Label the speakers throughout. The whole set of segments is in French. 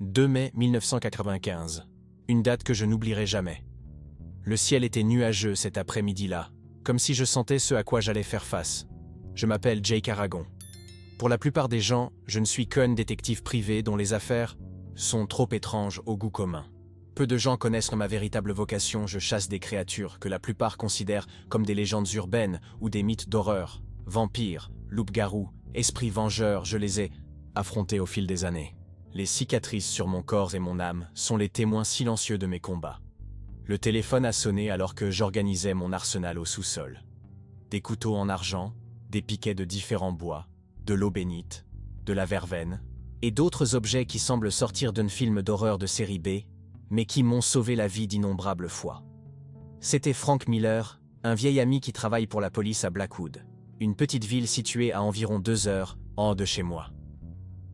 Speaker 1: 2 mai 1995. Une date que je n'oublierai jamais. Le ciel était nuageux cet après-midi-là, comme si je sentais ce à quoi j'allais faire face. Je m'appelle Jake Aragon. Pour la plupart des gens, je ne suis qu'un détective privé dont les affaires sont trop étranges au goût commun. Peu de gens connaissent ma véritable vocation, je chasse des créatures que la plupart considèrent comme des légendes urbaines ou des mythes d'horreur. Vampires, loups-garous, esprits vengeurs, je les ai affrontés au fil des années. Les cicatrices sur mon corps et mon âme sont les témoins silencieux de mes combats. Le téléphone a sonné alors que j'organisais mon arsenal au sous-sol. Des couteaux en argent, des piquets de différents bois, de l'eau bénite, de la verveine, et d'autres objets qui semblent sortir d'un film d'horreur de série B, mais qui m'ont sauvé la vie d'innombrables fois. C'était Frank Miller, un vieil ami qui travaille pour la police à Blackwood, une petite ville située à environ 2 heures en de chez moi.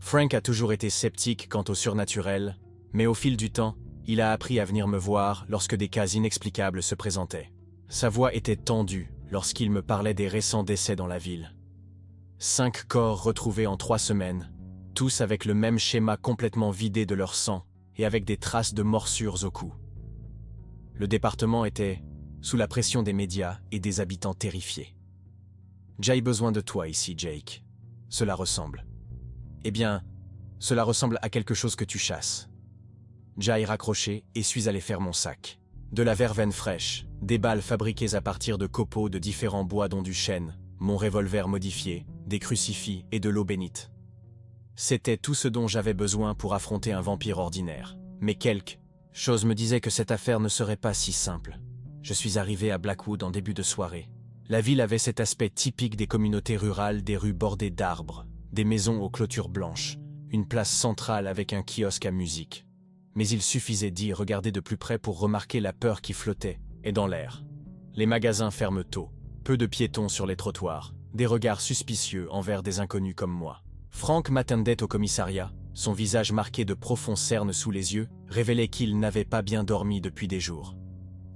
Speaker 1: Frank a toujours été sceptique quant au surnaturel, mais au fil du temps, il a appris à venir me voir lorsque des cas inexplicables se présentaient. Sa voix était tendue lorsqu'il me parlait des récents décès dans la ville. 5 corps retrouvés en 3 semaines, tous avec le même schéma complètement vidé de leur sang et avec des traces de morsures au cou. Le département était sous la pression des médias et des habitants terrifiés. « J'ai besoin de toi ici, Jake. Cela ressemble. » « Eh bien, cela ressemble à quelque chose que tu chasses. » J'ai raccroché et suis allé faire mon sac. De la verveine fraîche, des balles fabriquées à partir de copeaux de différents bois dont du chêne, mon revolver modifié, des crucifix et de l'eau bénite. C'était tout ce dont j'avais besoin pour affronter un vampire ordinaire. Mais quelque chose me disait que cette affaire ne serait pas si simple. Je suis arrivé à Blackwood en début de soirée. La ville avait cet aspect typique des communautés rurales, des rues bordées d'arbres, des maisons aux clôtures blanches, une place centrale avec un kiosque à musique. Mais il suffisait d'y regarder de plus près pour remarquer la peur qui flottait, et dans l'air. Les magasins ferment tôt, peu de piétons sur les trottoirs, des regards suspicieux envers des inconnus comme moi. Frank m'attendait au commissariat, son visage marqué de profonds cernes sous les yeux, révélait qu'il n'avait pas bien dormi depuis des jours.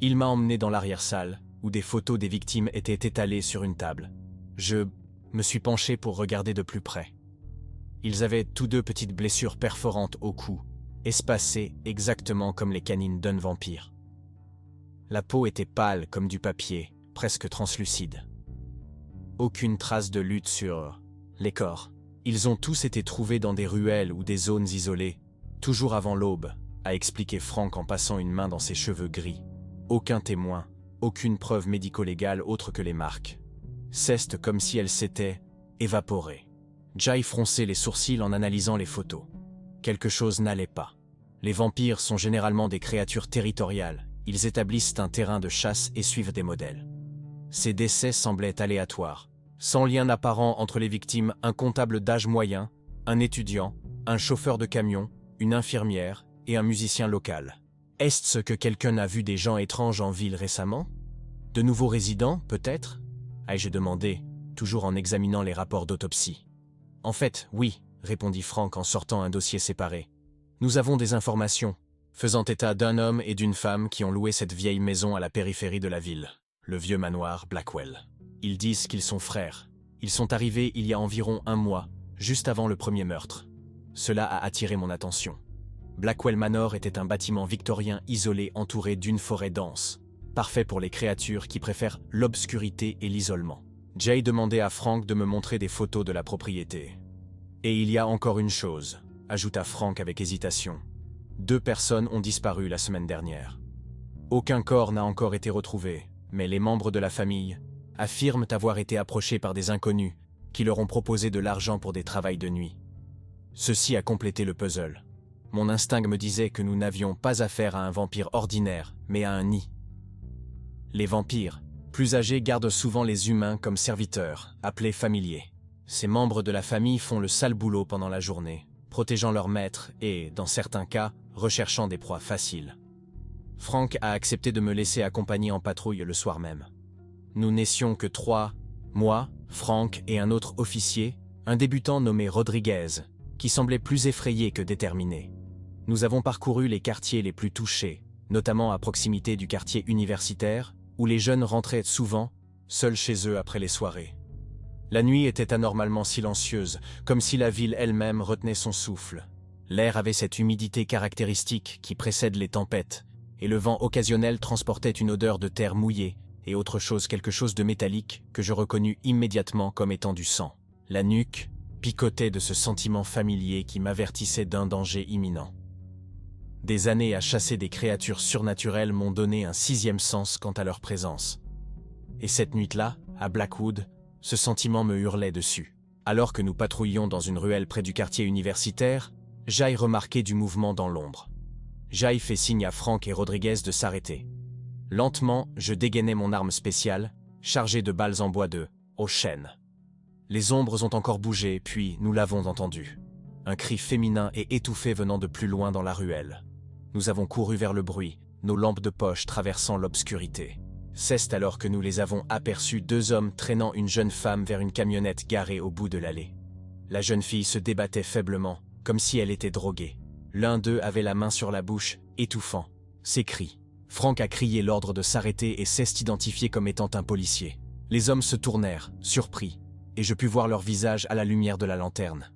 Speaker 1: Il m'a emmené dans l'arrière-salle, où des photos des victimes étaient étalées sur une table. Je me suis penché pour regarder de plus près. Ils avaient tous deux petites blessures perforantes au cou, espacées exactement comme les canines d'un vampire. La peau était pâle comme du papier, presque translucide. Aucune trace de lutte sur les corps. Ils ont tous été trouvés dans des ruelles ou des zones isolées, toujours avant l'aube, a expliqué Frank en passant une main dans ses cheveux gris. Aucun témoin, aucune preuve médico-légale autre que les marques. Ceste comme si elles s'étaient évaporées. Jai fronçait les sourcils en analysant les photos. Quelque chose n'allait pas. Les vampires sont généralement des créatures territoriales. Ils établissent un terrain de chasse et suivent des modèles. Ces décès semblaient aléatoires, sans lien apparent entre les victimes, un comptable d'âge moyen, un étudiant, un chauffeur de camion, une infirmière et un musicien local. Est-ce ce que quelqu'un a vu des gens étranges en ville récemment? De nouveaux résidents, peut-être? Ai-je demandé, toujours en examinant les rapports d'autopsie. En fait, oui, répondit Frank en sortant un dossier séparé. Nous avons des informations, faisant état d'un homme et d'une femme qui ont loué cette vieille maison à la périphérie de la ville, le vieux manoir Blackwell. Ils disent qu'ils sont frères. Ils sont arrivés il y a environ 1 mois, juste avant le premier meurtre. Cela a attiré mon attention. Blackwell Manor était un bâtiment victorien isolé entouré d'une forêt dense, parfait pour les créatures qui préfèrent l'obscurité et l'isolement. Jay demandait à Frank de me montrer des photos de la propriété. Et il y a encore une chose, ajouta Frank avec hésitation. 2 personnes ont disparu la semaine dernière. Aucun corps n'a encore été retrouvé, mais les membres de la famille affirment avoir été approchés par des inconnus qui leur ont proposé de l'argent pour des travails de nuit. Ceci a complété le puzzle. Mon instinct me disait que nous n'avions pas affaire à un vampire ordinaire, mais à un nid. Les vampires, plus âgés, gardent souvent les humains comme serviteurs, appelés familiers. Ces membres de la famille font le sale boulot pendant la journée, protégeant leur maître et, dans certains cas, recherchant des proies faciles. Frank a accepté de me laisser accompagner en patrouille le soir même. Nous n'étions que 3, moi, Frank et un autre officier, un débutant nommé Rodriguez, qui semblait plus effrayé que déterminé. Nous avons parcouru les quartiers les plus touchés, notamment à proximité du quartier universitaire, où les jeunes rentraient souvent, seuls chez eux après les soirées. La nuit était anormalement silencieuse, comme si la ville elle-même retenait son souffle. L'air avait cette humidité caractéristique qui précède les tempêtes, et le vent occasionnel transportait une odeur de terre mouillée et autre chose, quelque chose de métallique que je reconnus immédiatement comme étant du sang. La nuque picotait de ce sentiment familier qui m'avertissait d'un danger imminent. Des années à chasser des créatures surnaturelles m'ont donné un sixième sens quant à leur présence. Et cette nuit-là, à Blackwood, ce sentiment me hurlait dessus. Alors que nous patrouillions dans une ruelle près du quartier universitaire, Jay remarquait du mouvement dans l'ombre. Jay fait signe à Frank et Rodriguez de s'arrêter. Lentement, je dégainai mon arme spéciale, chargée de balles en bois aux chênes. Les ombres ont encore bougé, puis nous l'avons entendu. Un cri féminin et étouffé venant de plus loin dans la ruelle. Nous avons couru vers le bruit, nos lampes de poche traversant l'obscurité. C'est alors que nous les avons aperçus, deux hommes traînant une jeune femme vers une camionnette garée au bout de l'allée. La jeune fille se débattait faiblement, comme si elle était droguée. L'un d'eux avait la main sur la bouche, étouffant ses cris. Frank a crié l'ordre de s'arrêter et s'est identifié comme étant un policier. Les hommes se tournèrent, surpris, et je pus voir leur visage à la lumière de la lanterne.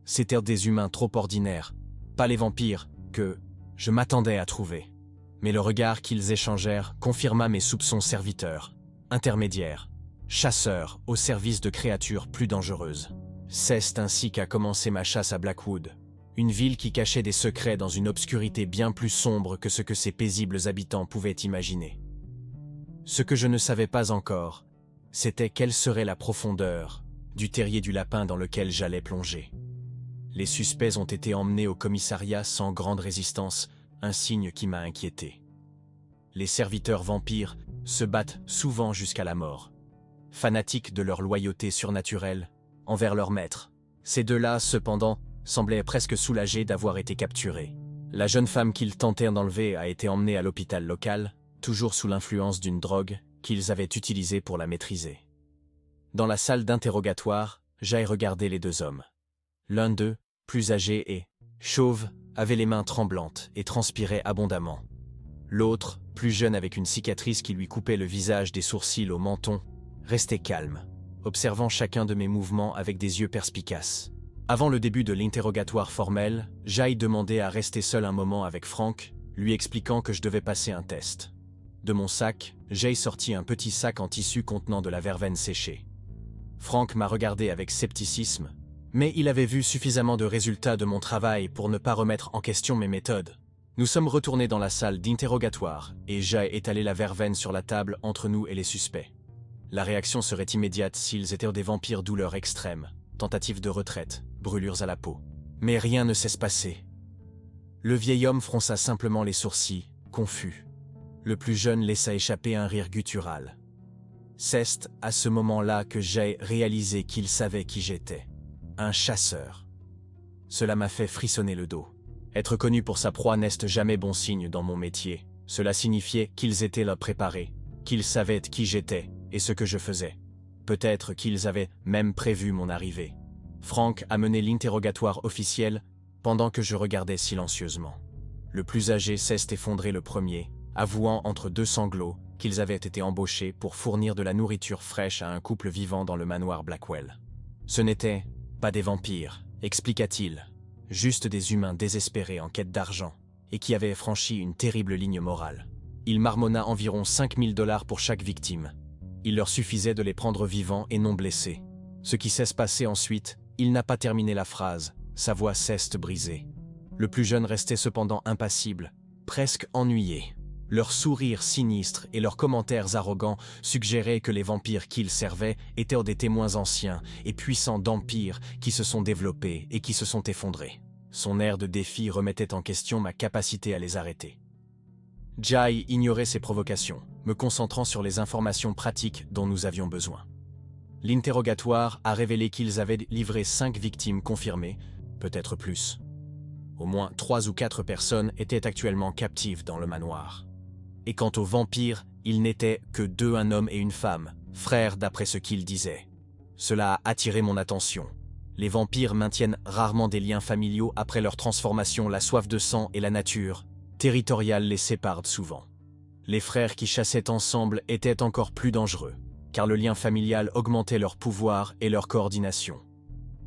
Speaker 1: C'étaient des humains trop ordinaires, pas les vampires que je m'attendais à trouver. Mais le regard qu'ils échangèrent confirma mes soupçons. Serviteurs, intermédiaires, chasseurs au service de créatures plus dangereuses. C'est ainsi qu'a commencé ma chasse à Blackwood, une ville qui cachait des secrets dans une obscurité bien plus sombre que ce que ses paisibles habitants pouvaient imaginer. Ce que je ne savais pas encore, c'était quelle serait la profondeur du terrier du lapin dans lequel j'allais plonger. Les suspects ont été emmenés au commissariat sans grande résistance, un signe qui m'a inquiété. Les serviteurs vampires se battent souvent jusqu'à la mort, fanatiques de leur loyauté surnaturelle envers leur maître. Ces deux-là, cependant, semblaient presque soulagés d'avoir été capturés. La jeune femme qu'ils tentèrent d'enlever a été emmenée à l'hôpital local, toujours sous l'influence d'une drogue qu'ils avaient utilisée pour la maîtriser. Dans la salle d'interrogatoire, j'ai regardé les deux hommes. L'un d'eux, plus âgé et chauve, avait les mains tremblantes et transpirait abondamment. L'autre, plus jeune avec une cicatrice qui lui coupait le visage des sourcils au menton, restait calme, observant chacun de mes mouvements avec des yeux perspicaces. Avant le début de l'interrogatoire formel, j'ai demandé à rester seul un moment avec Frank, lui expliquant que je devais passer un test. De mon sac, j'ai sorti un petit sac en tissu contenant de la verveine séchée. Frank m'a regardé avec scepticisme, mais il avait vu suffisamment de résultats de mon travail pour ne pas remettre en question mes méthodes. Nous sommes retournés dans la salle d'interrogatoire et j'ai étalé la verveine sur la table entre nous et les suspects. La réaction serait immédiate s'ils étaient des vampires douleurs extrêmes, tentatives de retraite, brûlures à la peau. Mais rien ne s'est passé. Le vieil homme fronça simplement les sourcils, confus. Le plus jeune laissa échapper un rire guttural. C'est à ce moment-là que j'ai réalisé qu'il savait qui j'étais. Un chasseur. Cela m'a fait frissonner le dos. Être connu pour sa proie n'est jamais bon signe dans mon métier. Cela signifiait qu'ils étaient là préparés, qu'ils savaient qui j'étais et ce que je faisais. Peut-être qu'ils avaient même prévu mon arrivée. Frank a mené l'interrogatoire officiel pendant que je regardais silencieusement. Le plus âgé s'est effondré le premier, avouant entre deux sanglots qu'ils avaient été embauchés pour fournir de la nourriture fraîche à un couple vivant dans le manoir Blackwell. Ce n'était pas des vampires, expliqua-t-il, juste des humains désespérés en quête d'argent et qui avaient franchi une terrible ligne morale. Il marmonna environ 5 000 $ pour chaque victime. Il leur suffisait de les prendre vivants et non blessés. Ce qui s'est passé ensuite, il n'a pas terminé la phrase, sa voix s'est brisée. Le plus jeune restait cependant impassible, presque ennuyé. Leurs sourires sinistres et leurs commentaires arrogants suggéraient que les vampires qu'ils servaient étaient des témoins anciens et puissants d'empires qui se sont développés et qui se sont effondrés. Son air de défi remettait en question ma capacité à les arrêter. Jay ignorait ces provocations, me concentrant sur les informations pratiques dont nous avions besoin. L'interrogatoire a révélé qu'ils avaient livré 5 victimes confirmées, peut-être plus. Au moins 3 ou 4 personnes étaient actuellement captives dans le manoir. Et quant aux vampires, ils n'étaient que 2, un homme et une femme, frères d'après ce qu'ils disaient. Cela a attiré mon attention. Les vampires maintiennent rarement des liens familiaux après leur transformation, la soif de sang et la nature territoriale les séparent souvent. Les frères qui chassaient ensemble étaient encore plus dangereux, car le lien familial augmentait leur pouvoir et leur coordination.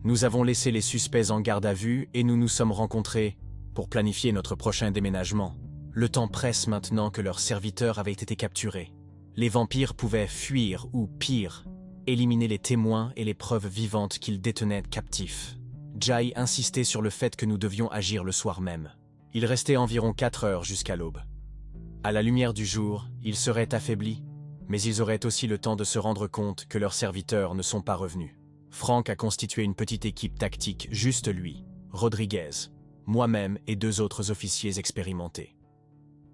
Speaker 1: Nous avons laissé les suspects en garde à vue et nous nous sommes rencontrés pour planifier notre prochain déménagement. Le temps presse maintenant que leurs serviteurs avaient été capturés. Les vampires pouvaient fuir ou, pire, éliminer les témoins et les preuves vivantes qu'ils détenaient captifs. Jai insistait sur le fait que nous devions agir le soir même. Il restait environ 4 heures jusqu'à l'aube. À la lumière du jour, ils seraient affaiblis, mais ils auraient aussi le temps de se rendre compte que leurs serviteurs ne sont pas revenus. Frank a constitué une petite équipe tactique, juste lui, Rodriguez, moi-même et 2 autres officiers expérimentés.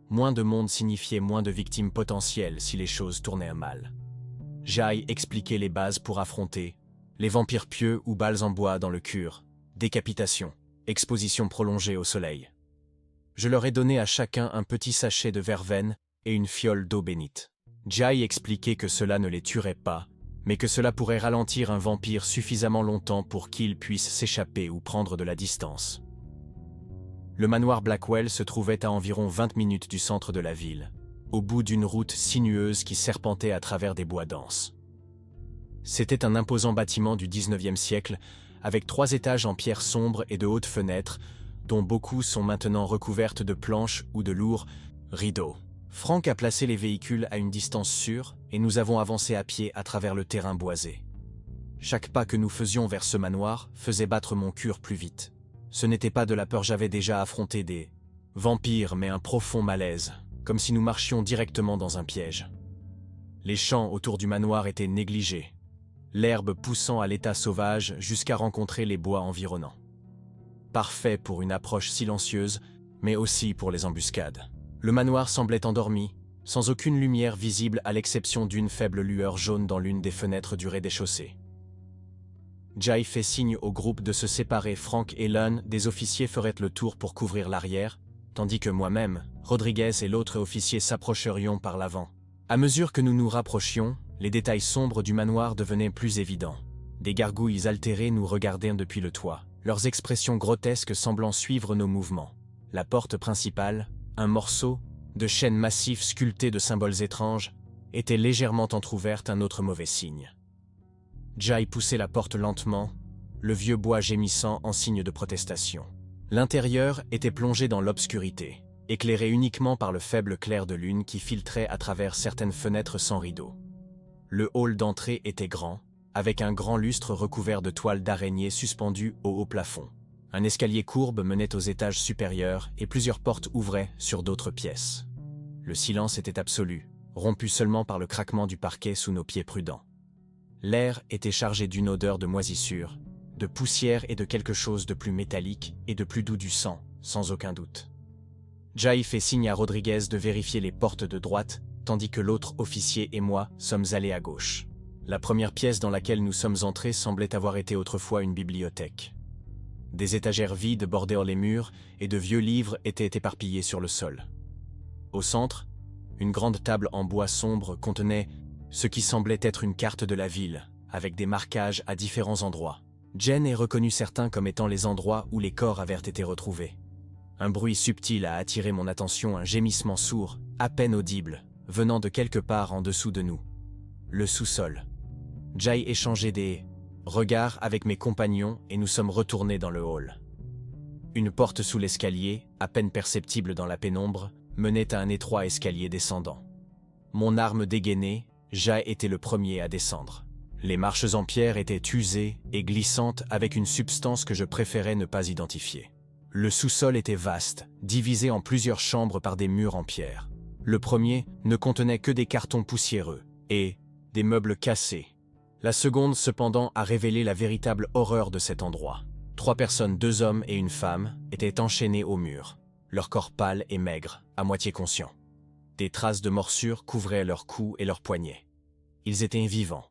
Speaker 1: Moins de monde signifiait moins de victimes potentielles si les choses tournaient mal. Jai expliquait les bases pour affronter les vampires pieux ou balles en bois dans le cure, décapitation, exposition prolongée au soleil. Je leur ai donné à chacun un petit sachet de verveine et une fiole d'eau bénite. Jai expliquait que cela ne les tuerait pas, mais que cela pourrait ralentir un vampire suffisamment longtemps pour qu'il puisse s'échapper ou prendre de la distance. Le manoir Blackwell se trouvait à environ 20 minutes du centre de la ville, au bout d'une route sinueuse qui serpentait à travers des bois denses. C'était un imposant bâtiment du 19e siècle, avec 3 étages en pierre sombre et de hautes fenêtres, dont beaucoup sont maintenant recouvertes de planches ou de lourds rideaux. Frank a placé les véhicules à une distance sûre et nous avons avancé à pied à travers le terrain boisé. Chaque pas que nous faisions vers ce manoir faisait battre mon cœur plus vite. Ce n'était pas de la peur, j'avais déjà affronté des vampires, mais un profond malaise, comme si nous marchions directement dans un piège. Les champs autour du manoir étaient négligés, l'herbe poussant à l'état sauvage jusqu'à rencontrer les bois environnants. Parfait pour une approche silencieuse, mais aussi pour les embuscades. Le manoir semblait endormi, sans aucune lumière visible à l'exception d'une faible lueur jaune dans l'une des fenêtres du rez-de-chaussée. Jai fait signe au groupe de se séparer. Frank et l'un des officiers feraient le tour pour couvrir l'arrière, tandis que moi-même, Rodriguez et l'autre officier s'approcherions par l'avant. À mesure que nous nous rapprochions, les détails sombres du manoir devenaient plus évidents. Des gargouilles altérées nous regardaient depuis le toit, leurs expressions grotesques semblant suivre nos mouvements. La porte principale, un morceau de chêne massif sculpté de symboles étranges, était légèrement entr'ouverte, un autre mauvais signe. Jai poussait la porte lentement, le vieux bois gémissant en signe de protestation. L'intérieur était plongé dans l'obscurité, éclairé uniquement par le faible clair de lune qui filtrait à travers certaines fenêtres sans rideaux. Le hall d'entrée était grand, avec un grand lustre recouvert de toiles d'araignée suspendues au haut plafond. Un escalier courbe menait aux étages supérieurs et plusieurs portes ouvraient sur d'autres pièces. Le silence était absolu, rompu seulement par le craquement du parquet sous nos pieds prudents. L'air était chargé d'une odeur de moisissure, de poussière et de quelque chose de plus métallique et de plus doux, du sang, sans aucun doute. Jai fait signe à Rodriguez de vérifier les portes de droite, tandis que l'autre officier et moi sommes allés à gauche. La première pièce dans laquelle nous sommes entrés semblait avoir été autrefois une bibliothèque. Des étagères vides bordaient les murs et de vieux livres étaient éparpillés sur le sol. Au centre, une grande table en bois sombre contenait ce qui semblait être une carte de la ville, avec des marquages à différents endroits. Jen a reconnu certains comme étant les endroits où les corps avaient été retrouvés. Un bruit subtil a attiré mon attention, un gémissement sourd, à peine audible, venant de quelque part en dessous de nous. Le sous-sol. Jai échangeait des regards avec mes compagnons et nous sommes retournés dans le hall. Une porte sous l'escalier, à peine perceptible dans la pénombre, menait à un étroit escalier descendant. Mon arme dégainée, Jai était le premier à descendre. Les marches en pierre étaient usées et glissantes avec une substance que je préférais ne pas identifier. Le sous-sol était vaste, divisé en plusieurs chambres par des murs en pierre. Le premier ne contenait que des cartons poussiéreux et des meubles cassés. La seconde, cependant, a révélé la véritable horreur de cet endroit. 3 personnes, 2 hommes et une femme, étaient enchaînées au mur, leur corps pâle et maigre, à moitié conscients. Des traces de morsures couvraient leurs cous et leurs poignets. Ils étaient vivants,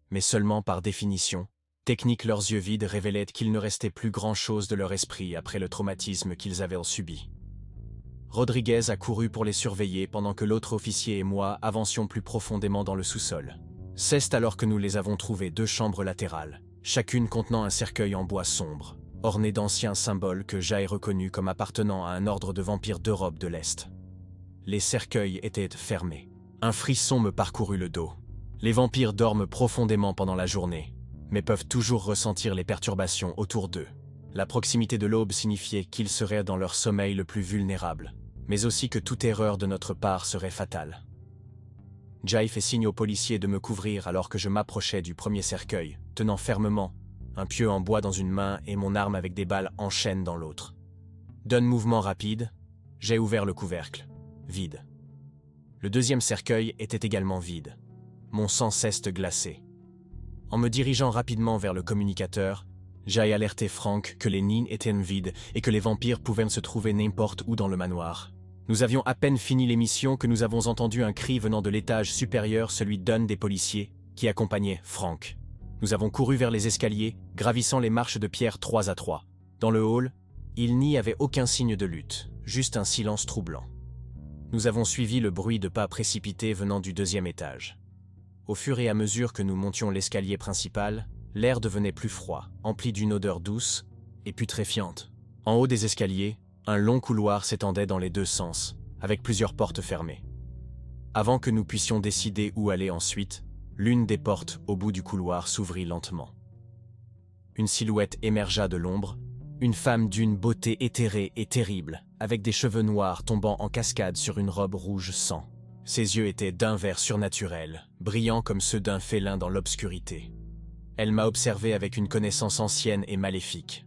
Speaker 1: mais seulement par définition. Technique, leurs yeux vides révélaient qu'il ne restait plus grand-chose de leur esprit après le traumatisme qu'ils avaient subi. Rodriguez a couru pour les surveiller pendant que l'autre officier et moi avancions plus profondément dans le sous-sol. C'est alors que nous les avons trouvés 2 chambres latérales, chacune contenant un cercueil en bois sombre, orné d'anciens symboles que Jai reconnut comme appartenant à un ordre de vampires d'Europe de l'Est. Les cercueils étaient fermés. Un frisson me parcourut le dos. Les vampires dorment profondément pendant la journée, mais peuvent toujours ressentir les perturbations autour d'eux. La proximité de l'aube signifiait qu'ils seraient dans leur sommeil le plus vulnérable, mais aussi que toute erreur de notre part serait fatale. Jai fait signe aux policiers de me couvrir alors que je m'approchais du premier cercueil, tenant fermement un pieu en bois dans une main et mon arme avec des balles en chaîne dans l'autre. D'un mouvement rapide, j'ai ouvert le couvercle. Vide. Le deuxième cercueil était également vide. Mon sang cesse glacé. En me dirigeant rapidement vers le communicateur, j'ai alerté Frank que les nids étaient vides et que les vampires pouvaient se trouver n'importe où dans le manoir. Nous avions à peine fini l'émission que nous avons entendu un cri venant de l'étage supérieur, celui d'un des policiers, qui accompagnait Frank. Nous avons couru vers les escaliers, gravissant les marches de pierre 3 à 3. Dans le hall, il n'y avait aucun signe de lutte, juste un silence troublant. Nous avons suivi le bruit de pas précipités venant du deuxième étage. Au fur et à mesure que nous montions l'escalier principal, l'air devenait plus froid, empli d'une odeur douce et putréfiante. En haut des escaliers, un long couloir s'étendait dans les deux sens, avec plusieurs portes fermées. Avant que nous puissions décider où aller ensuite, l'une des portes au bout du couloir s'ouvrit lentement. Une silhouette émergea de l'ombre, une femme d'une beauté éthérée et terrible, avec des cheveux noirs tombant en cascade sur une robe rouge sang. Ses yeux étaient d'un vert surnaturel, brillants comme ceux d'un félin dans l'obscurité. Elle m'a observé avec une connaissance ancienne et maléfique.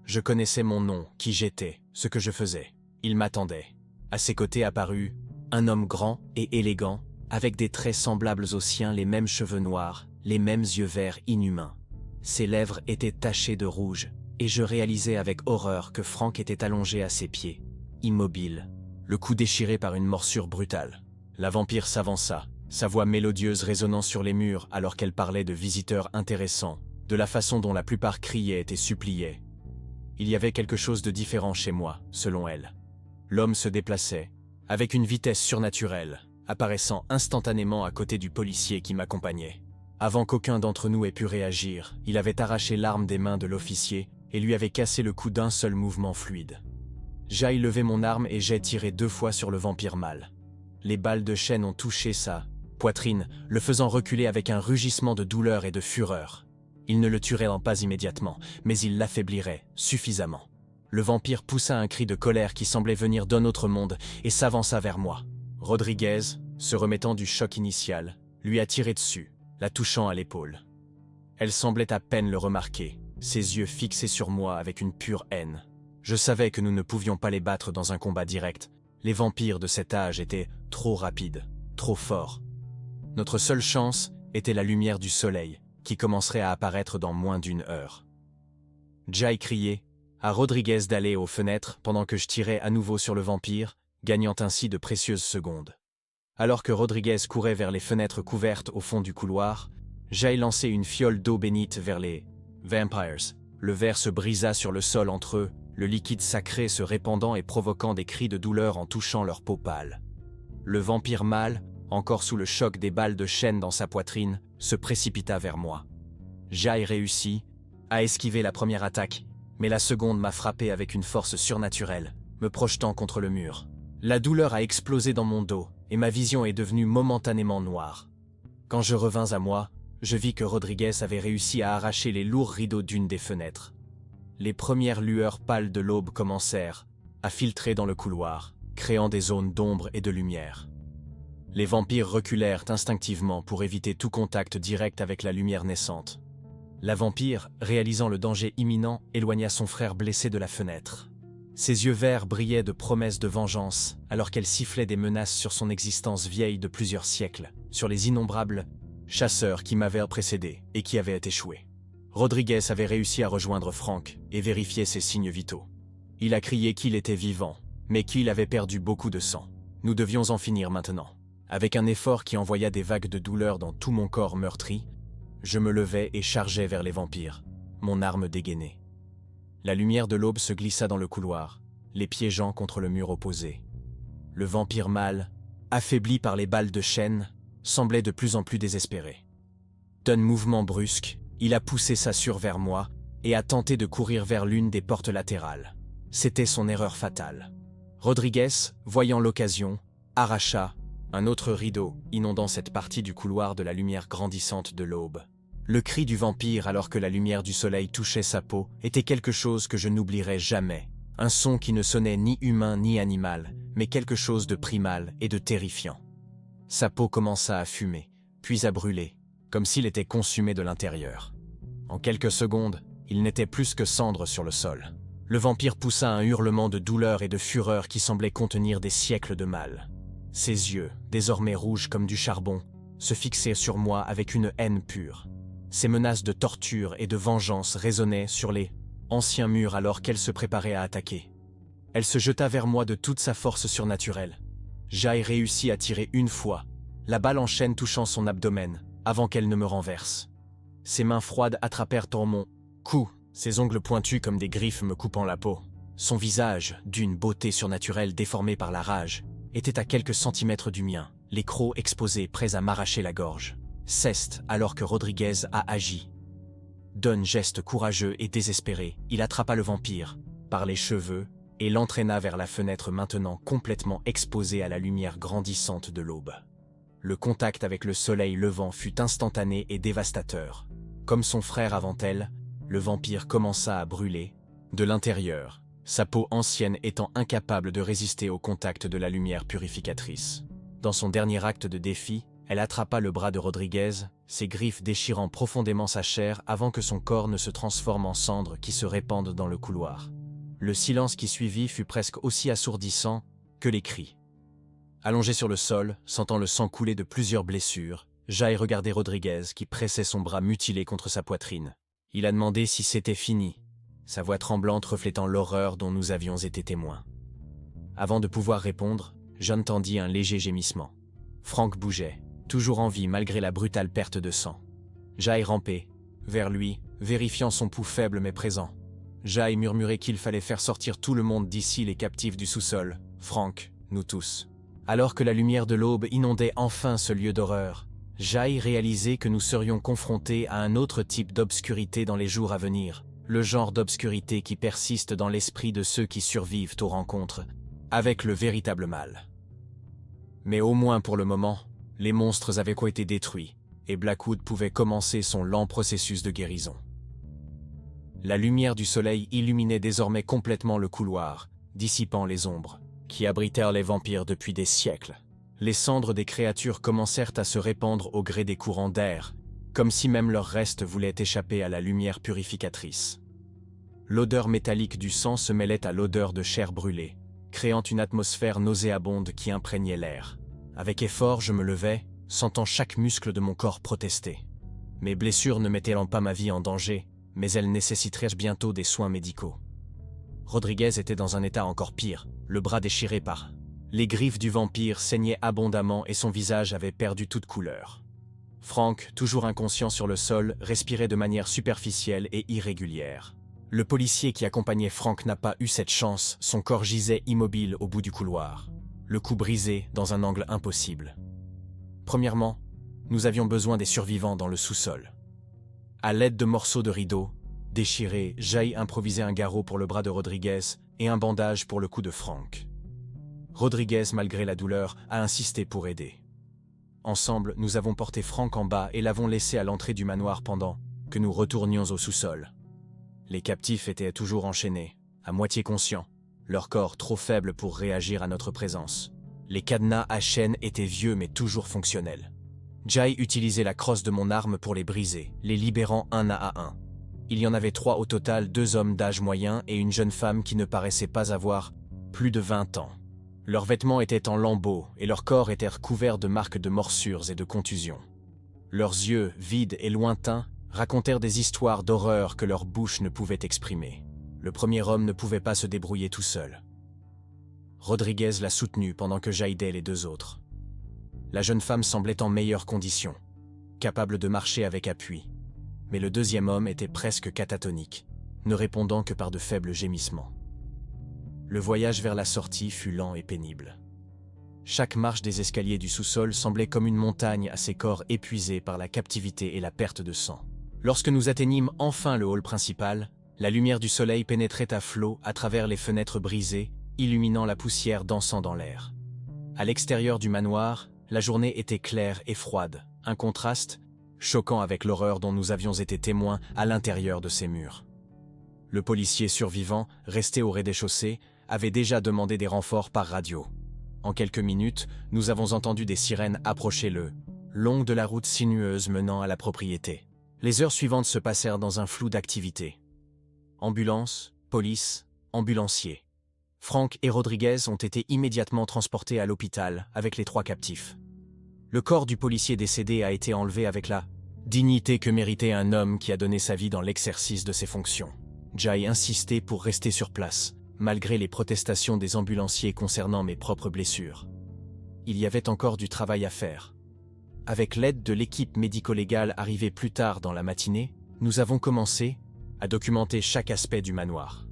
Speaker 1: Je connaissais mon nom, qui j'étais, ce que je faisais. Il m'attendait. À ses côtés apparut un homme grand et élégant, avec des traits semblables aux siens, les mêmes cheveux noirs, les mêmes yeux verts inhumains. Ses lèvres étaient tachées de rouge, et je réalisais avec horreur que Frank était allongé à ses pieds, immobile, le cou déchiré par une morsure brutale. La vampire s'avança, sa voix mélodieuse résonnant sur les murs alors qu'elle parlait de visiteurs intéressants, de la façon dont la plupart criaient et suppliaient. Il y avait quelque chose de différent chez moi, selon elle. L'homme se déplaçait, avec une vitesse surnaturelle, apparaissant instantanément à côté du policier qui m'accompagnait. Avant qu'aucun d'entre nous ait pu réagir, il avait arraché l'arme des mains de l'officier et lui avait cassé le cou d'un seul mouvement fluide. J'ai levé mon arme et j'ai tiré 2 fois sur le vampire mâle. Les balles de chaîne ont touché sa poitrine, le faisant reculer avec un rugissement de douleur et de fureur. Il ne le tuerait pas immédiatement, mais il l'affaiblirait suffisamment. Le vampire poussa un cri de colère qui semblait venir d'un autre monde et s'avança vers moi. Rodriguez, se remettant du choc initial, lui a tiré dessus, la touchant à l'épaule. Elle semblait à peine le remarquer, ses yeux fixés sur moi avec une pure haine. Je savais que nous ne pouvions pas les battre dans un combat direct. Les vampires de cet âge étaient trop rapides, trop forts. Notre seule chance était la lumière du soleil, qui commencerait à apparaître dans moins d'1 heure. Jai criait à Rodriguez d'aller aux fenêtres pendant que je tirais à nouveau sur le vampire, gagnant ainsi de précieuses secondes. Alors que Rodriguez courait vers les fenêtres couvertes au fond du couloir, Jai lançait une fiole d'eau bénite vers les vampires. Le verre se brisa sur le sol entre eux, le liquide sacré se répandant et provoquant des cris de douleur en touchant leur peau pâle. Le vampire mâle, encore sous le choc des balles de chaîne dans sa poitrine, se précipita vers moi. Jai réussit à esquiver la première attaque, mais la seconde m'a frappé avec une force surnaturelle, me projetant contre le mur. La douleur a explosé dans mon dos, et ma vision est devenue momentanément noire. Quand je revins à moi, je vis que Rodriguez avait réussi à arracher les lourds rideaux d'une des fenêtres. Les premières lueurs pâles de l'aube commencèrent à filtrer dans le couloir, créant des zones d'ombre et de lumière. Les vampires reculèrent instinctivement pour éviter tout contact direct avec la lumière naissante. La vampire, réalisant le danger imminent, éloigna son frère blessé de la fenêtre. Ses yeux verts brillaient de promesses de vengeance, alors qu'elle sifflait des menaces sur son existence vieille de plusieurs siècles, sur les innombrables chasseurs qui m'avaient précédé et qui avaient échoué. Rodriguez avait réussi à rejoindre Frank et vérifier ses signes vitaux. Il a crié qu'il était vivant, mais qu'il avait perdu beaucoup de sang. Nous devions en finir maintenant. Avec un effort qui envoya des vagues de douleur dans tout mon corps meurtri, je me levai et chargeai vers les vampires, mon arme dégainée. La lumière de l'aube se glissa dans le couloir, les piégeant contre le mur opposé. Le vampire mâle, affaibli par les balles de chaîne, semblait de plus en plus désespéré. D'un mouvement brusque, il a poussé sa sure vers moi et a tenté de courir vers l'une des portes latérales. C'était son erreur fatale. Rodriguez, voyant l'occasion, arracha un autre rideau, inondant cette partie du couloir de la lumière grandissante de l'aube. Le cri du vampire alors que la lumière du soleil touchait sa peau était quelque chose que je n'oublierai jamais. Un son qui ne sonnait ni humain ni animal, mais quelque chose de primal et de terrifiant. Sa peau commença à fumer, puis à brûler, comme s'il était consumé de l'intérieur. En quelques secondes, il n'était plus que cendre sur le sol. Le vampire poussa un hurlement de douleur et de fureur qui semblait contenir des siècles de mal. Ses yeux, désormais rouges comme du charbon, se fixaient sur moi avec une haine pure. Ses menaces de torture et de vengeance résonnaient sur les anciens murs alors qu'elle se préparait à attaquer. Elle se jeta vers moi de toute sa force surnaturelle. Jai réussit à tirer une fois, la balle en chaîne touchant son abdomen, avant qu'elle ne me renverse. Ses mains froides attrapèrent en mon cou, ses ongles pointus comme des griffes me coupant la peau. Son visage, d'une beauté surnaturelle déformée par la rage, était à quelques centimètres du mien, les crocs exposés prêts à m'arracher la gorge. Ceste alors que Rodriguez a agi. D'un geste courageux et désespéré, il attrapa le vampire, par les cheveux, et l'entraîna vers la fenêtre maintenant complètement exposée à la lumière grandissante de l'aube. Le contact avec le soleil levant fut instantané et dévastateur. Comme son frère avant elle, le vampire commença à brûler, de l'intérieur, sa peau ancienne étant incapable de résister au contact de la lumière purificatrice. Dans son dernier acte de défi, elle attrapa le bras de Rodriguez, ses griffes déchirant profondément sa chair avant que son corps ne se transforme en cendres qui se répandent dans le couloir. Le silence qui suivit fut presque aussi assourdissant que les cris. Allongé sur le sol, sentant le sang couler de plusieurs blessures, Jai regardait Rodriguez qui pressait son bras mutilé contre sa poitrine. Il a demandé si c'était fini, sa voix tremblante reflétant l'horreur dont nous avions été témoins. Avant de pouvoir répondre, j'entendis un léger gémissement. Frank bougeait, toujours en vie malgré la brutale perte de sang. Jai rampait, vers lui, vérifiant son pouls faible mais présent. Jai murmurait qu'il fallait faire sortir tout le monde d'ici, les captifs du sous-sol, Frank, nous tous. Alors que la lumière de l'aube inondait enfin ce lieu d'horreur, Jai réalisait que nous serions confrontés à un autre type d'obscurité dans les jours à venir, le genre d'obscurité qui persiste dans l'esprit de ceux qui survivent aux rencontres avec le véritable mal. Mais au moins pour le moment, les monstres avaient été détruits, et Blackwood pouvait commencer son lent processus de guérison. La lumière du soleil illuminait désormais complètement le couloir, dissipant les ombres, qui abritèrent les vampires depuis des siècles. Les cendres des créatures commencèrent à se répandre au gré des courants d'air, comme si même leurs restes voulaient échapper à la lumière purificatrice. L'odeur métallique du sang se mêlait à l'odeur de chair brûlée, créant une atmosphère nauséabonde qui imprégnait l'air. Avec effort, je me levai, sentant chaque muscle de mon corps protester. Mes blessures ne mettaient pas ma vie en danger, mais elles nécessiteraient bientôt des soins médicaux. Rodriguez était dans un état encore pire, le bras déchiré par les griffes du vampire saignaient abondamment et son visage avait perdu toute couleur. Frank, toujours inconscient sur le sol, respirait de manière superficielle et irrégulière. Le policier qui accompagnait Frank n'a pas eu cette chance, son corps gisait immobile au bout du couloir, le cou brisé dans un angle impossible. Premièrement, nous avions besoin des survivants dans le sous-sol. À l'aide de morceaux de rideaux déchirés, Jai improvisait un garrot pour le bras de Rodriguez et un bandage pour le cou de Frank. Rodriguez, malgré la douleur, a insisté pour aider. Ensemble, nous avons porté Frank en bas et l'avons laissé à l'entrée du manoir pendant que nous retournions au sous-sol. Les captifs étaient toujours enchaînés, à moitié conscients, leur corps trop faible pour réagir à notre présence. Les cadenas à chaîne étaient vieux mais toujours fonctionnels. Jai utilisait la crosse de mon arme pour les briser, les libérant un à un. Il y en avait 3 au total, 2 hommes d'âge moyen et une jeune femme qui ne paraissait pas avoir plus de 20 ans. Leurs vêtements étaient en lambeaux et leur corps était recouvert de marques de morsures et de contusions. Leurs yeux, vides et lointains, racontèrent des histoires d'horreur que leur bouche ne pouvait exprimer. Le premier homme ne pouvait pas se débrouiller tout seul. Rodriguez l'a soutenu pendant que j'aidais les 2 autres. La jeune femme semblait en meilleure condition, capable de marcher avec appui. Mais le deuxième homme était presque catatonique, ne répondant que par de faibles gémissements. Le voyage vers la sortie fut lent et pénible. Chaque marche des escaliers du sous-sol semblait comme une montagne à ses corps épuisés par la captivité et la perte de sang. Lorsque nous atteignîmes enfin le hall principal, la lumière du soleil pénétrait à flots à travers les fenêtres brisées, illuminant la poussière dansant dans l'air. À l'extérieur du manoir, la journée était claire et froide, un contraste choquant avec l'horreur dont nous avions été témoins à l'intérieur de ces murs. Le policier survivant, resté au rez-de-chaussée, avait déjà demandé des renforts par radio. En quelques minutes, nous avons entendu des sirènes approcher le long de la route sinueuse menant à la propriété. Les heures suivantes se passèrent dans un flou d'activités. Ambulance, police, ambulanciers. Frank et Rodriguez ont été immédiatement transportés à l'hôpital avec les 3 captifs. Le corps du policier décédé a été enlevé avec la dignité que méritait un homme qui a donné sa vie dans l'exercice de ses fonctions. Jay insistait pour rester sur place, malgré les protestations des ambulanciers concernant mes propres blessures. Il y avait encore du travail à faire. Avec l'aide de l'équipe médico-légale arrivée plus tard dans la matinée, nous avons commencé à documenter chaque aspect du manoir.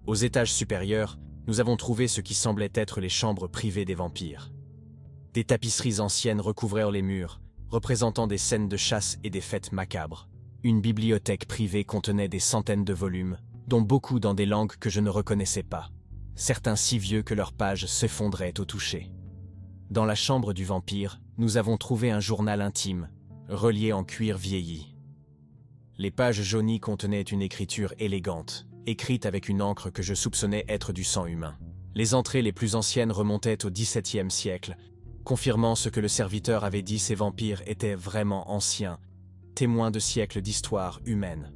Speaker 1: Aux étages supérieurs, nous avons trouvé ce qui semblait être les chambres privées des vampires. Des tapisseries anciennes recouvrirent les murs, représentant des scènes de chasse et des fêtes macabres. Une bibliothèque privée contenait des centaines de volumes, dont beaucoup dans des langues que je ne reconnaissais pas, certains si vieux que leurs pages s'effondraient au toucher. Dans la chambre du vampire, nous avons trouvé un journal intime, relié en cuir vieilli. Les pages jaunies contenaient une écriture élégante, écrite avec une encre que je soupçonnais être du sang humain. Les entrées les plus anciennes remontaient au XVIIe siècle, confirmant ce que le serviteur avait dit, ces vampires étaient vraiment anciens, témoins de siècles d'histoire humaine.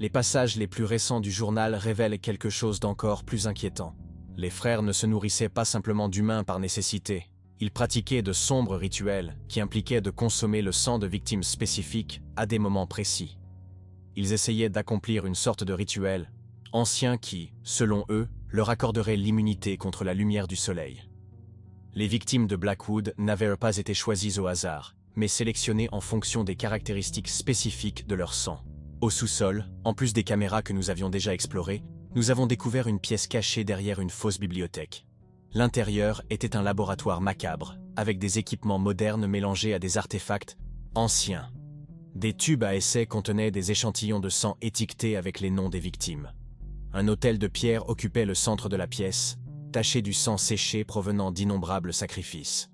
Speaker 1: Les passages les plus récents du journal révèlent quelque chose d'encore plus inquiétant. Les frères ne se nourrissaient pas simplement d'humains par nécessité. Ils pratiquaient de sombres rituels qui impliquaient de consommer le sang de victimes spécifiques à des moments précis. Ils essayaient d'accomplir une sorte de rituel ancien qui, selon eux, leur accorderait l'immunité contre la lumière du soleil. Les victimes de Blackwood n'avaient pas été choisies au hasard, mais sélectionnées en fonction des caractéristiques spécifiques de leur sang. Au sous-sol, en plus des caméras que nous avions déjà explorées, nous avons découvert une pièce cachée derrière une fausse bibliothèque. L'intérieur était un laboratoire macabre, avec des équipements modernes mélangés à des artefacts anciens. Des tubes à essai contenaient des échantillons de sang étiquetés avec les noms des victimes. Un autel de pierre occupait le centre de la pièce, taché du sang séché provenant d'innombrables sacrifices.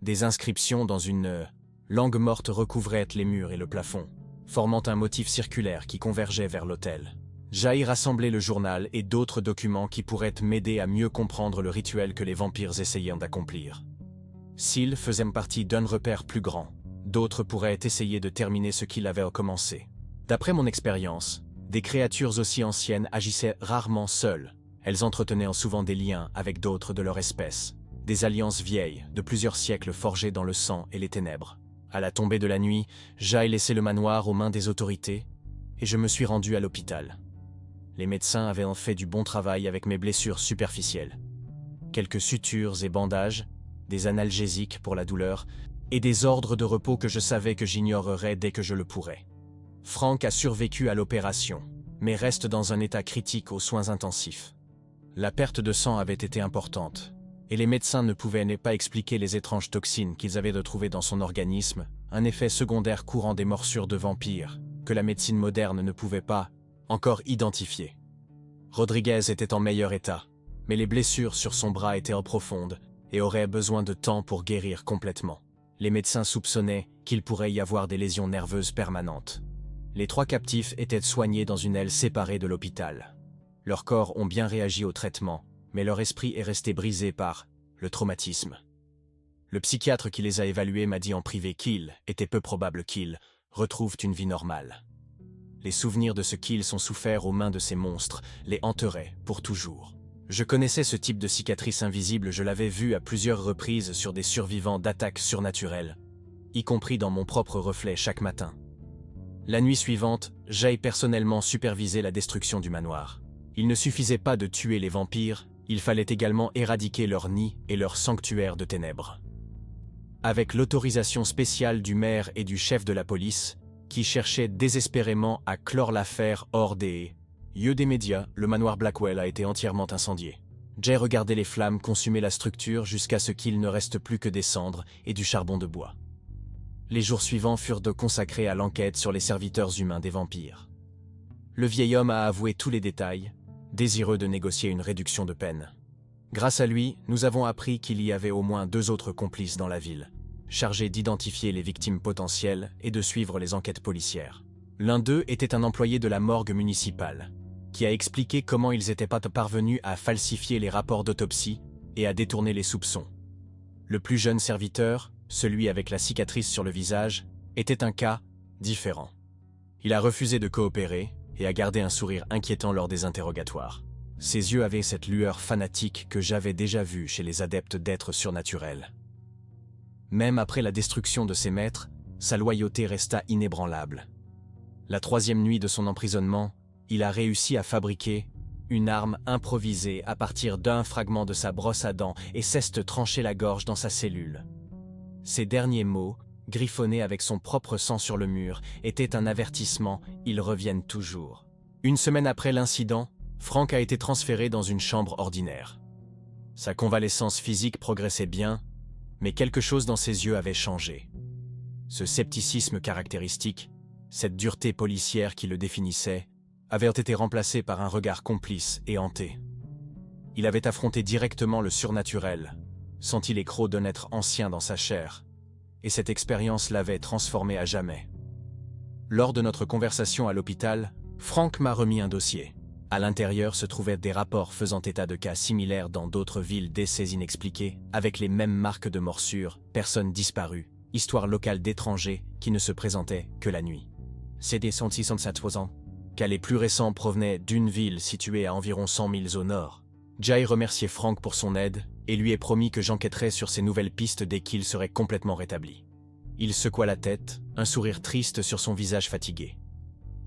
Speaker 1: Des inscriptions dans une langue morte recouvraient les murs et le plafond, formant un motif circulaire qui convergeait vers l'autel. Jay rassemblait le journal et d'autres documents qui pourraient m'aider à mieux comprendre le rituel que les vampires essayaient d'accomplir. S'ils faisaient partie d'un repère plus grand, d'autres pourraient essayer de terminer ce qu'il avait commencé. D'après mon expérience, des créatures aussi anciennes agissaient rarement seules. Elles entretenaient souvent des liens avec d'autres de leur espèce, des alliances vieilles de plusieurs siècles forgées dans le sang et les ténèbres. À la tombée de la nuit, j'ai laissé le manoir aux mains des autorités et je me suis rendu à l'hôpital. Les médecins avaient en fait du bon travail avec mes blessures superficielles. Quelques sutures et bandages, des analgésiques pour la douleur et des ordres de repos que je savais que j'ignorerais dès que je le pourrais. Frank a survécu à l'opération, mais reste dans un état critique aux soins intensifs. La perte de sang avait été importante, et les médecins ne pouvaient pas expliquer les étranges toxines qu'ils avaient retrouvées dans son organisme, un effet secondaire courant des morsures de vampires, que la médecine moderne ne pouvait pas encore identifier. Rodriguez était en meilleur état, mais les blessures sur son bras étaient profondes et auraient besoin de temps pour guérir complètement. Les médecins soupçonnaient qu'il pourrait y avoir des lésions nerveuses permanentes. Les 3 captifs étaient soignés dans une aile séparée de l'hôpital. Leurs corps ont bien réagi au traitement, mais leur esprit est resté brisé par le traumatisme. Le psychiatre qui les a évalués m'a dit en privé qu'il était peu probable qu'ils retrouvent une vie normale. Les souvenirs de ce qu'ils ont souffert aux mains de ces monstres les hanteraient pour toujours. Je connaissais ce type de cicatrice invisible, je l'avais vu à plusieurs reprises sur des survivants d'attaques surnaturelles, y compris dans mon propre reflet chaque matin. La nuit suivante, j'ai personnellement supervisé la destruction du manoir. Il ne suffisait pas de tuer les vampires, il fallait également éradiquer leur nid et leur sanctuaire de ténèbres. Avec l'autorisation spéciale du maire et du chef de la police, qui cherchaient désespérément à clore l'affaire hors des yeux des médias, le manoir Blackwell a été entièrement incendié. Jay regardait les flammes consumer la structure jusqu'à ce qu'il ne reste plus que des cendres et du charbon de bois. Les jours suivants furent consacrés à l'enquête sur les serviteurs humains des vampires. Le vieil homme a avoué tous les détails, désireux de négocier une réduction de peine. Grâce à lui, nous avons appris qu'il y avait au moins 2 autres complices dans la ville. chargés d'identifier les victimes potentielles et de suivre les enquêtes policières. L'un d'eux était un employé de la morgue municipale, qui a expliqué comment ils n'étaient pas parvenus à falsifier les rapports d'autopsie et à détourner les soupçons. Le plus jeune serviteur, celui avec la cicatrice sur le visage, était un cas différent. Il a refusé de coopérer et a gardé un sourire inquiétant lors des interrogatoires. Ses yeux avaient cette lueur fanatique que j'avais déjà vue chez les adeptes d'êtres surnaturels. Même après la destruction de ses maîtres, sa loyauté resta inébranlable. La 3e nuit de son emprisonnement, il a réussi à fabriquer une arme improvisée à partir d'un fragment de sa brosse à dents et s'est tranché la gorge dans sa cellule. Ses derniers mots, griffonnés avec son propre sang sur le mur, étaient un avertissement, ils reviennent toujours. Une semaine après l'incident, Frank a été transféré dans une chambre ordinaire. Sa convalescence physique progressait bien, mais quelque chose dans ses yeux avait changé. Ce scepticisme caractéristique, cette dureté policière qui le définissait, avait été remplacé par un regard complice et hanté. Il avait affronté directement le surnaturel, senti les crocs d'un être ancien dans sa chair, et cette expérience l'avait transformé à jamais. Lors de notre conversation à l'hôpital, Frank m'a remis un dossier. À l'intérieur se trouvaient des rapports faisant état de cas similaires dans d'autres villes, décès inexpliqués, avec les mêmes marques de morsures, personnes disparues, histoires locales d'étrangers qui ne se présentaient que la nuit. C'était 167 ans, car les plus récents provenaient d'une ville située à environ 100 milles au nord. Jay remerciait Frank pour son aide et lui est promis que j'enquêterai sur ces nouvelles pistes dès qu'il serait complètement rétabli. Il secoua la tête, un sourire triste sur son visage fatigué.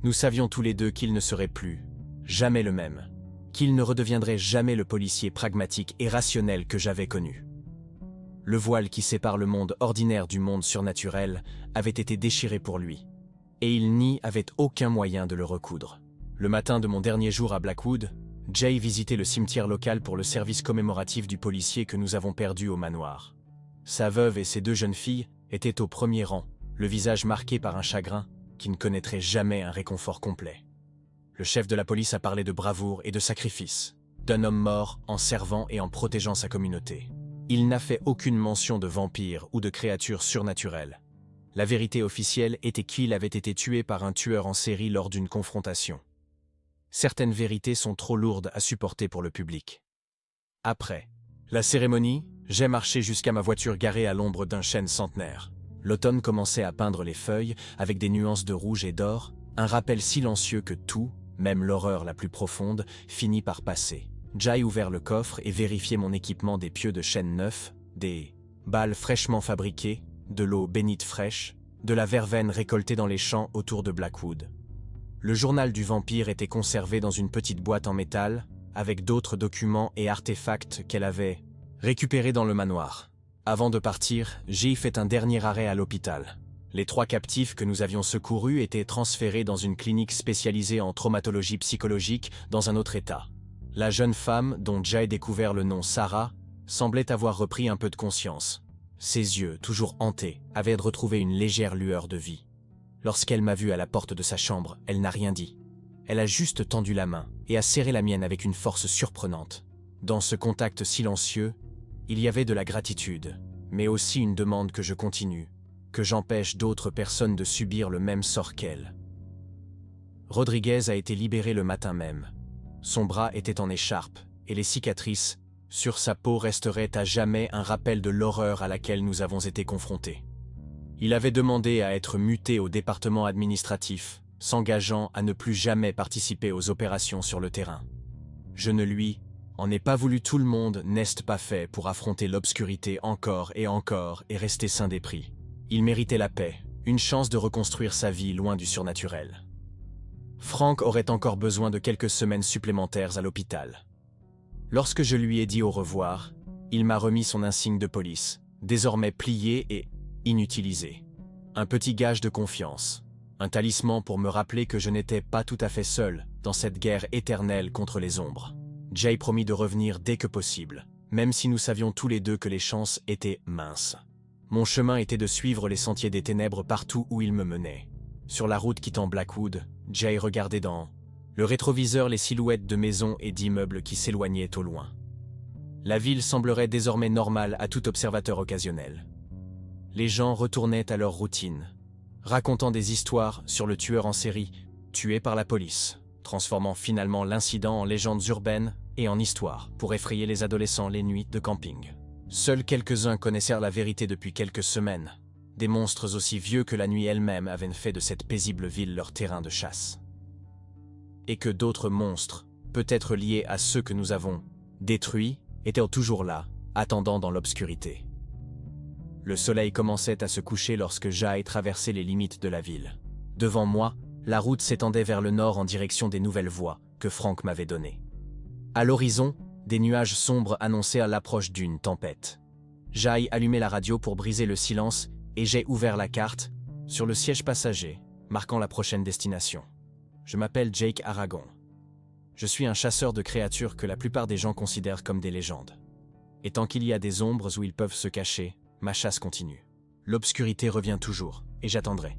Speaker 1: Nous savions tous les deux qu'il ne serait plus, jamais le même, qu'il ne redeviendrait jamais le policier pragmatique et rationnel que j'avais connu. Le voile qui sépare le monde ordinaire du monde surnaturel avait été déchiré pour lui, et il n'y avait aucun moyen de le recoudre. Le matin de mon dernier jour à Blackwood, Jay visitait le cimetière local pour le service commémoratif du policier que nous avons perdu au manoir. Sa veuve et ses 2 jeunes filles étaient au premier rang, le visage marqué par un chagrin qui ne connaîtrait jamais un réconfort complet. Le chef de la police a parlé de bravoure et de sacrifice, d'un homme mort en servant et en protégeant sa communauté. Il n'a fait aucune mention de vampires ou de créatures surnaturelles. La vérité officielle était qu'il avait été tué par un tueur en série lors d'une confrontation. Certaines vérités sont trop lourdes à supporter pour le public. Après la cérémonie, j'ai marché jusqu'à ma voiture garée à l'ombre d'un chêne centenaire. L'automne commençait à peindre les feuilles avec des nuances de rouge et d'or, un rappel silencieux que tout, même l'horreur la plus profonde, finit par passer. Jay ouvert le coffre et vérifiait mon équipement, des pieux de chêne neufs, des balles fraîchement fabriquées, de l'eau bénite fraîche, de la verveine récoltée dans les champs autour de Blackwood. Le journal du vampire était conservé dans une petite boîte en métal, avec d'autres documents et artefacts qu'elle avait récupérés dans le manoir. Avant de partir, j'ai fait un dernier arrêt à l'hôpital. Les 3 captifs que nous avions secourus étaient transférés dans une clinique spécialisée en traumatologie psychologique dans un autre état. La jeune femme, dont Jay découvert le nom Sarah, semblait avoir repris un peu de conscience. Ses yeux, toujours hantés, avaient retrouvé une légère lueur de vie. Lorsqu'elle m'a vu à la porte de sa chambre, elle n'a rien dit. Elle a juste tendu la main et a serré la mienne avec une force surprenante. Dans ce contact silencieux, il y avait de la gratitude, mais aussi une demande que je continue, que j'empêche d'autres personnes de subir le même sort qu'elle. Rodriguez a été libéré le matin même. Son bras était en écharpe et les cicatrices sur sa peau resteraient à jamais un rappel de l'horreur à laquelle nous avons été confrontés. Il avait demandé à être muté au département administratif, s'engageant à ne plus jamais participer aux opérations sur le terrain. Je ne lui en ai pas voulu. Tout le monde n'est pas fait pour affronter l'obscurité encore et rester sain d'esprit. Il méritait la paix, une chance de reconstruire sa vie loin du surnaturel. Frank aurait encore besoin de quelques semaines supplémentaires à l'hôpital. Lorsque je lui ai dit au revoir, il m'a remis son insigne de police, désormais plié et inutilisé. Un petit gage de confiance, un talisman pour me rappeler que je n'étais pas tout à fait seul dans cette guerre éternelle contre les ombres. Jay promit de revenir dès que possible, même si nous savions tous les deux que les chances étaient minces. Mon chemin était de suivre les sentiers des ténèbres partout où ils me menaient. Sur la route quittant Blackwood, Jay regardait dans le rétroviseur les silhouettes de maisons et d'immeubles qui s'éloignaient au loin. La ville semblerait désormais normale à tout observateur occasionnel. Les gens retournaient à leur routine, racontant des histoires sur le tueur en série tué par la police, transformant finalement l'incident en légendes urbaines et en histoire pour effrayer les adolescents les nuits de camping. Seuls quelques-uns connaissaient la vérité depuis quelques semaines. Des monstres aussi vieux que la nuit elle-même avaient fait de cette paisible ville leur terrain de chasse. Et que d'autres monstres, peut-être liés à ceux que nous avons détruits, étaient toujours là, attendant dans l'obscurité. Le soleil commençait à se coucher lorsque Jai traversait les limites de la ville. Devant moi, la route s'étendait vers le nord en direction des nouvelles voies que Frank m'avait données. À l'horizon, des nuages sombres annonçaient l'approche d'une tempête. Jai allumait la radio pour briser le silence et j'ai ouvert la carte sur le siège passager, marquant la prochaine destination. Je m'appelle Jake Aragon. Je suis un chasseur de créatures que la plupart des gens considèrent comme des légendes. Et tant qu'il y a des ombres où ils peuvent se cacher, ma chasse continue. L'obscurité revient toujours, et j'attendrai.